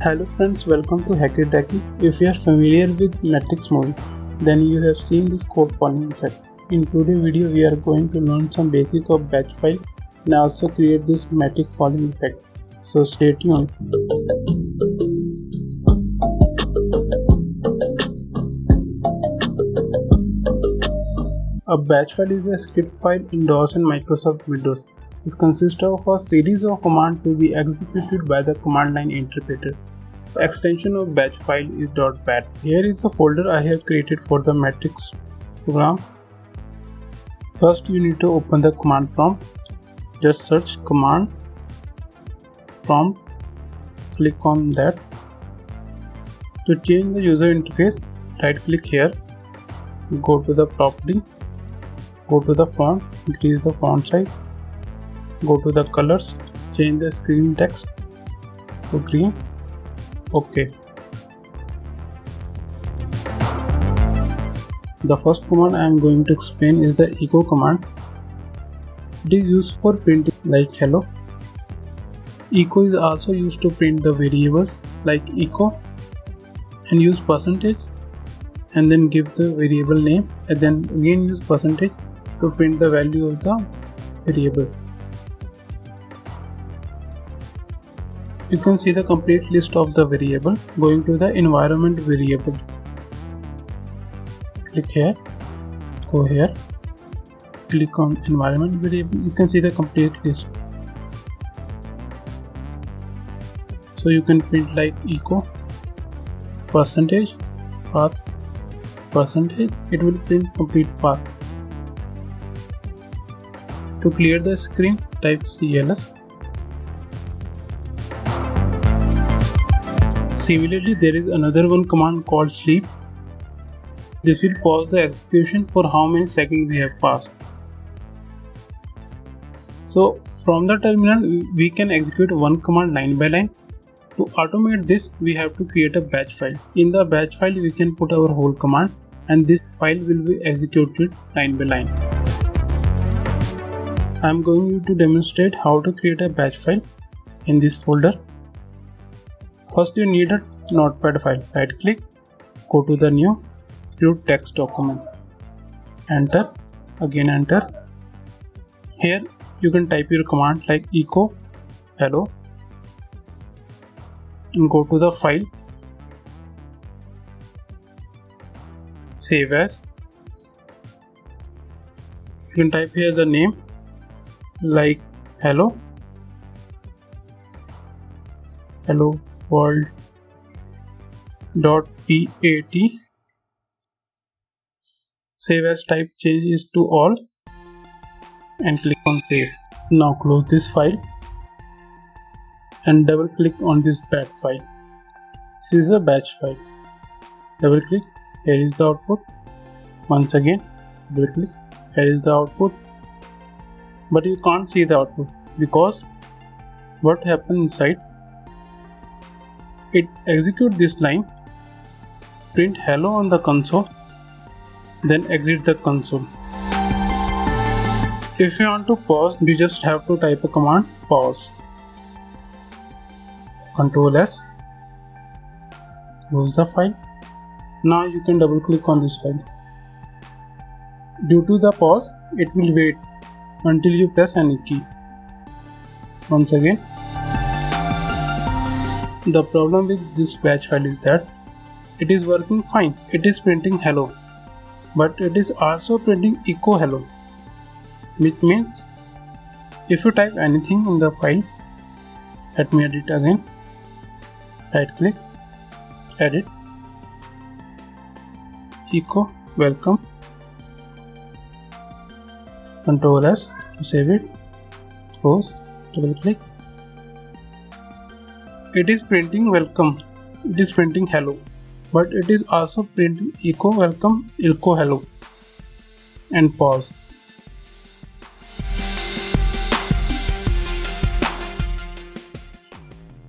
Hello friends, welcome to Hacky Tacky. If you are familiar with Matrix movie, then you have seen this code following effect. In today's video, we are going to learn some basics of batch file and also create this matrix following effect. So stay tuned. A batch file is a script file in DOS and Microsoft Windows. It consists of a series of commands to be executed by the command line interpreter. The extension of batch file is .bat. Here is the folder I have created for the matrix program. First you need to open the command prompt. Just search command prompt, click on that. To change the user interface, right click here, go to the property, go to the font, increase the font size, go to the colors, change the screen text to green. OK. The first command I am going to explain is the echo command. It is used for printing like hello. Echo is also used to print the variables like echo and use percentage and then give the variable name and then again use percentage to print the value of the variable. You can see the complete list of the variable going to the environment variable. Click here, go here, click on environment variable. You can see the complete list. So you can print like echo, percentage, path, percentage. It will print complete path. To clear the screen, type CLS. Similarly, there is another one command called sleep. This will pause the execution for how many seconds we have passed. So from the terminal we can execute one command line by line. To automate this, we have to create a batch file. In the batch file we can put our whole command and this file will be executed line by line. I am going to demonstrate how to create a batch file in this folder. First you need a notepad file. Right click, go to the new, create text document. Enter, again enter. Here you can type your command like echo hello and go to the file, save as. You can type here the name like hello world .pat. Save as type changes to all and click on save. Now close this file and double click on this batch file. This is a batch file. Double click, here is the output. Once again double click, here is the output. But you can't see the output because what happened inside, it executes this line, print hello on the console, then exit the console. If you want to pause, you just have to type a command pause. Ctrl S, close the file. Now you can double click on this file. Due to the pause, it will wait until you press any key. Once again. The problem with this batch file is that it is working fine. It is printing hello, but it is also printing echo hello, which means if you type anything in the file, let me edit again. Right click, edit, echo welcome, Ctrl S to save it, close, double click. It is printing welcome, it is printing hello, but it is also printing echo welcome, echo hello, and pause.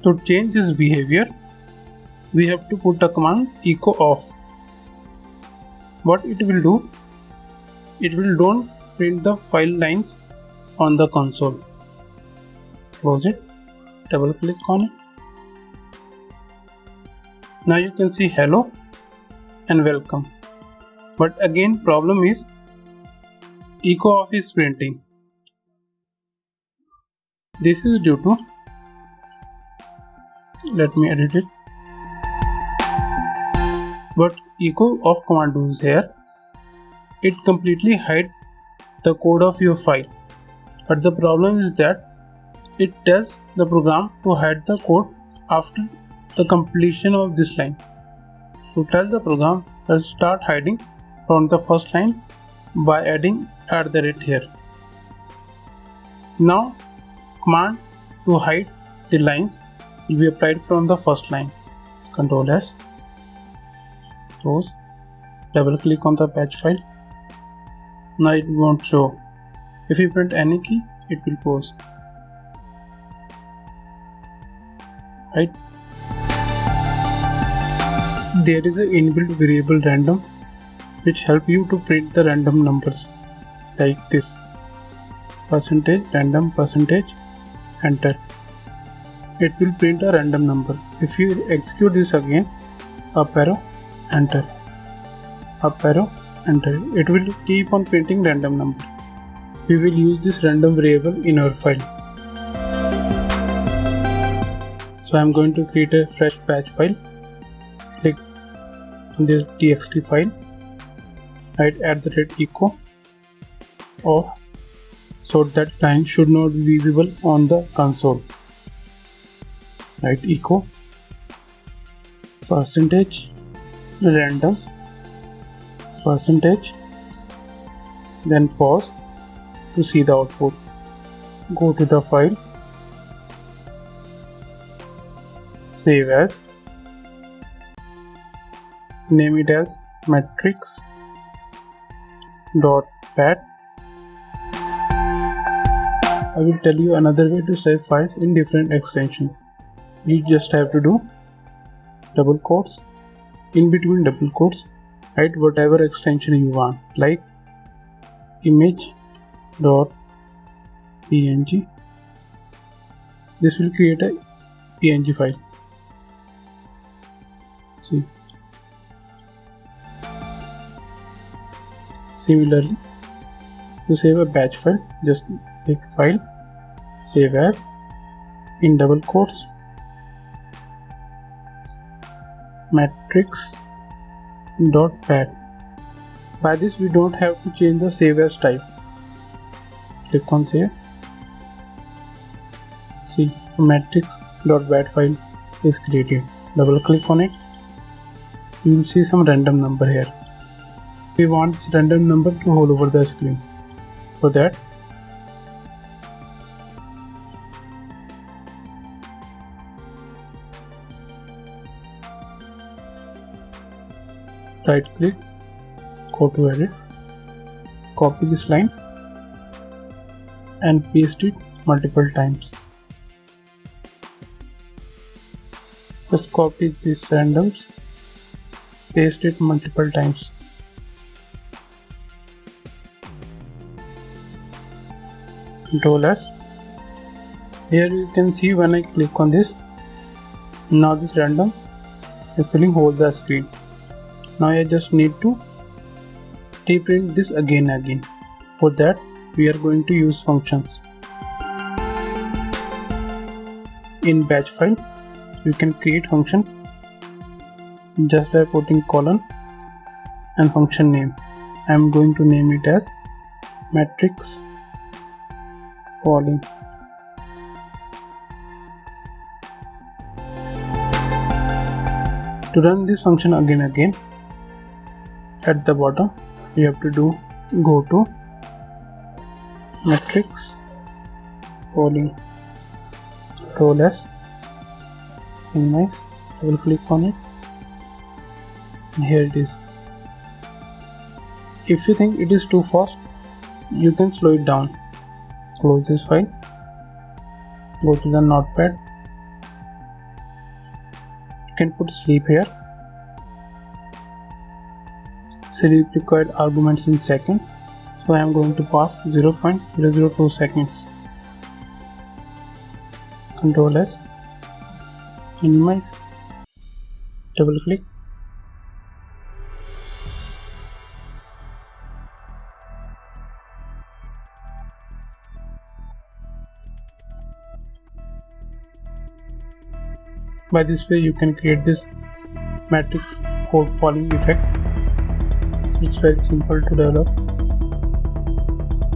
To change this behavior, we have to put the command echo off. What it will do, it will don't print the file lines on the console. Close it, double click on it, Now you can see hello and welcome, but again problem is echo of is printing. This is due to, let me edit it, what echo of command does here, it completely hides the code of your file, but the problem is that it tells the program to hide the code after the completion of this line. To tell the program to start hiding from the first line by adding @ here. Now command to hide the lines will be applied from the first line. Ctrl S, close, double click on the batch file. Now it won't show. If you print any key, it will pause. Right? There is an inbuilt variable random which help you to print the random numbers like this: %random %enter. It will print a random number. If you execute this again, up arrow, enter, up arrow, enter, it will keep on printing random number. We will use this random variable in our file. So I am going to create a fresh batch file. Click on this txt file, write @echo of, so that line should not be visible on the console. Write echo %random %, then pause to see the output. Go to the file, save as, name it as matrix.pat. I will tell you another way to save files in different extensions. You just have to do double quotes, in between double quotes write whatever extension you want, like image.png. This will create a PNG file. See. Similarly, to save a batch file, just click File, Save As, in double quotes, matrix.pat. By this we don't have to change the save as type. Click on Save. See, matrix.bat file is created. Double click on it. You will see some random number here. We want this random number to hold over the screen. For that, right click, go to edit, copy this line and paste it multiple times. Just copy these randoms, paste it multiple times. Ctrl S. Here you can see when I click on this, now this random is filling whole the screen. Now I just need to reprint this again. For that we are going to use functions. In batch file you can create function just by putting colon and function name. I am going to name it as matrix calling. To run this function again, at the bottom you have to go to matrix calling, Ctrl S, minimize, double click on it, and here it is. If you think it is too fast, you can slow it down. Close this file, go to the notepad, you can put sleep here, sleep required arguments in seconds, so I am going to pass 0.002 seconds. Ctrl S, minimize, double click. By this way you can create this matrix code falling effect. It's very simple to develop.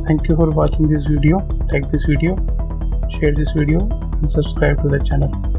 Thank you for watching this video. Like this video, share this video and subscribe to the channel.